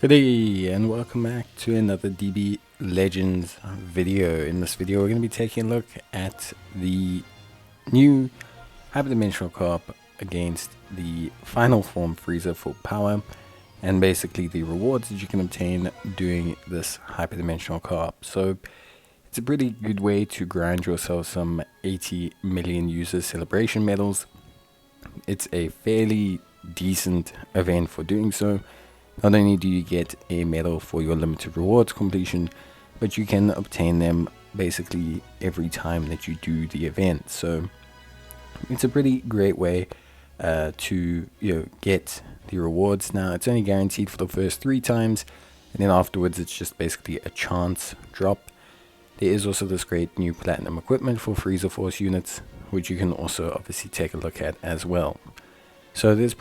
Good day and welcome back to another DB Legends video. In this video we're going to be taking a look at the new Hyperdimensional co-op against the Final Form Frieza full power and basically the rewards that you can obtain doing this Hyperdimensional co-op. So it's a pretty good way to grind yourself some 80 million user celebration medals. It's a fairly decent event for doing so. Not only do you get a medal for your limited rewards completion, but you can obtain them basically every time that you do the event. So it's a pretty great way to get the rewards. Now it's only guaranteed for the first 3 times, and then afterwards it's just basically a chance drop. There is also this great new platinum equipment for Frieza Force units, which you can also obviously take a look at as well. So there's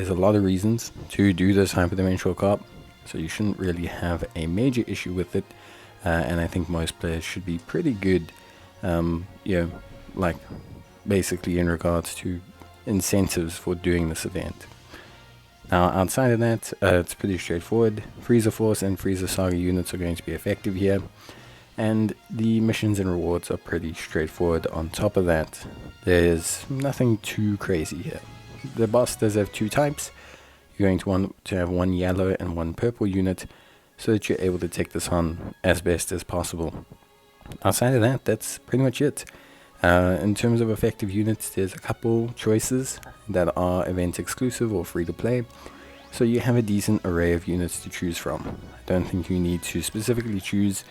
a lot of reasons to do this Hyperdimensional co-op, so you shouldn't really have a major issue with it, and I think most players should be pretty good, like basically in regards to incentives for doing this event. Now outside of that, it's pretty straightforward. Frieza Force and Frieza Saga units are going to be effective here, and the missions and rewards are pretty straightforward. On top of that, there's nothing too crazy here. The boss does have 2 types. You're going to want to have 1 yellow and 1 purple unit so that you're able to take this on as best as possible. Outside of that, that's pretty much it. In terms of effective units, there's a couple choices that are event exclusive or free to play, so you have a decent array of units to choose from. I don't think you need to specifically choose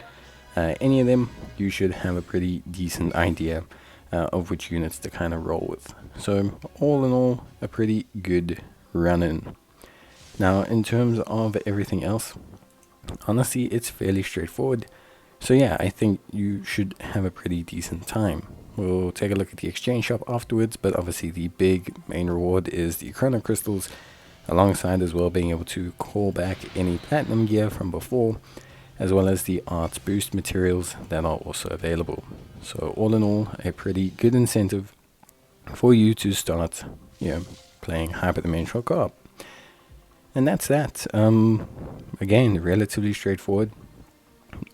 any of them. You should have a pretty decent idea of which units to kind of roll with. So all in all, a pretty good run-in. Now in terms of everything else, honestly it's fairly straightforward. So yeah, I think you should have a pretty decent time. We'll take a look at the exchange shop afterwards, but obviously the big main reward is the chrono crystals, alongside as well being able to call back any platinum gear from before, as well as the arts boost materials that are also available. So all in all, a pretty good incentive for you to start playing Hyperdimensional co-op. And that's that. Again, relatively straightforward.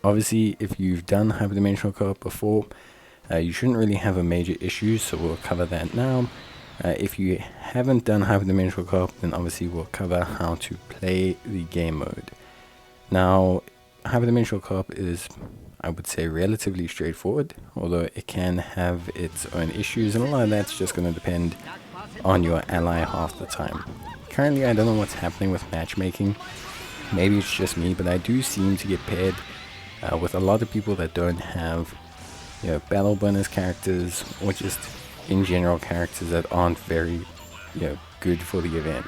Obviously if you've done Hyperdimensional co-op before, you shouldn't really have a major issue, so we'll cover that now. If you haven't done Hyperdimensional co-op, then obviously we'll cover how to play the game mode. Now Hyperdimensional co-op is, I would say, relatively straightforward, although it can have its own issues, and a lot of that's just going to depend on your ally half the time. Currently I don't know what's happening with matchmaking. Maybe it's just me, but I do seem to get paired with a lot of people that don't have battle bonus characters, or just in general characters that aren't very good for the event.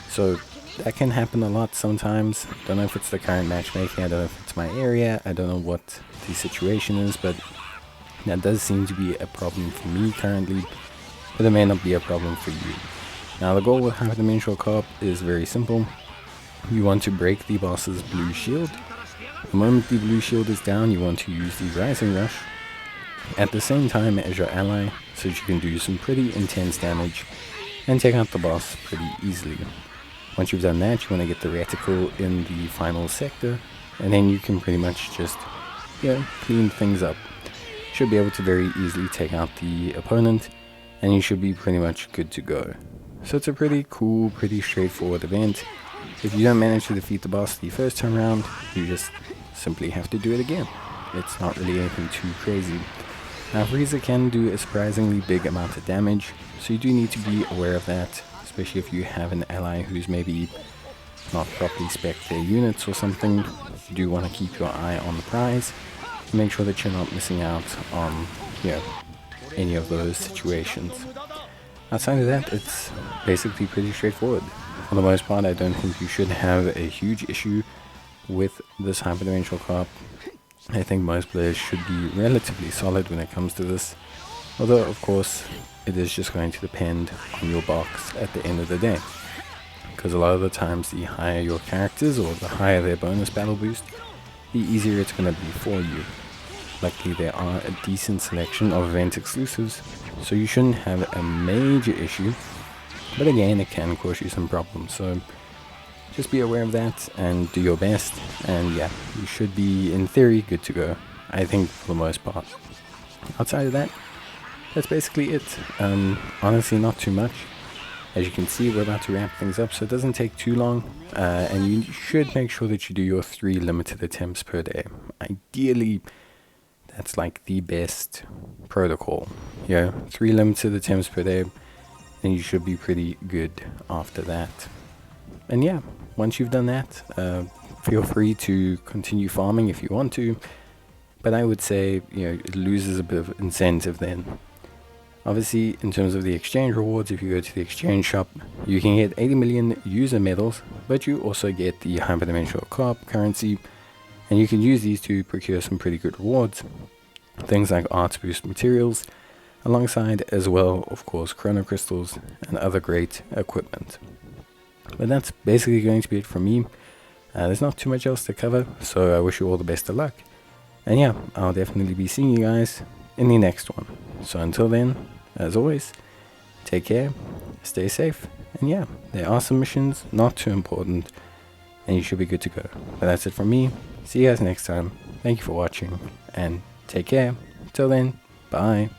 So that can happen a lot sometimes. Don't know if it's the current matchmaking, I don't know if it's my area, I don't know what the situation is, but that does seem to be a problem for me currently, but it may not be a problem for you. Now the goal with Hyperdimensional co-op is very simple. You want to break the boss's blue shield. The moment the blue shield is down, you want to use the Rising Rush at the same time as your ally, so that you can do some pretty intense damage and take out the boss pretty easily. Once you've done that, you want to get the reticle in the final sector, and then you can pretty much just clean things up. Should be able to very easily take out the opponent, and you should be pretty much good to go. So it's a pretty cool, pretty straightforward event. If you don't manage to defeat the boss the first time around, you just simply have to do it again. It's not really anything too crazy. Now Frieza can do a surprisingly big amount of damage, so you do need to be aware of that, especially if you have an ally who's maybe not properly spec'd their units or something. You do want to keep your eye on the prize and make sure that you're not missing out on any of those situations. Outside of that, it's basically pretty straightforward. For the most part, I don't think you should have a huge issue with this Hyperdimensional co-op. I think most players should be relatively solid when it comes to this, although of course it is just going to depend on your box at the end of the day, because a lot of the times the higher your characters or the higher their bonus battle boost, the easier it's going to be for you. Luckily there are a decent selection of event exclusives, so you shouldn't have a major issue, but again it can cause you some problems. So just be aware of that and do your best, and yeah, you should be in theory good to go, I think, for the most part. Outside of that, that's basically it. Honestly, not too much. As you can see, we're about to wrap things up, so it doesn't take too long, and you should make sure that you do your 3 limited attempts per day. Ideally, that's like the best protocol. 3 limited attempts per day, and you should be pretty good after that. And yeah, once you've done that, feel free to continue farming if you want to, but I would say, it loses a bit of incentive then. Obviously, in terms of the exchange rewards, if you go to the exchange shop, you can get 80 million user medals, but you also get the Hyperdimensional Carp currency, and you can use these to procure some pretty good rewards. Things like Arts Boost materials, alongside as well, of course, Chrono Crystals and other great equipment. But that's basically going to be it from me. There's not too much else to cover, so I wish you all the best of luck. And yeah, I'll definitely be seeing you guys in the next one. So until then, as always, take care, stay safe, and yeah, there are some missions, not too important, and you should be good to go. But that's it from me. See you guys next time. Thank you for watching, and take care. Till then, bye.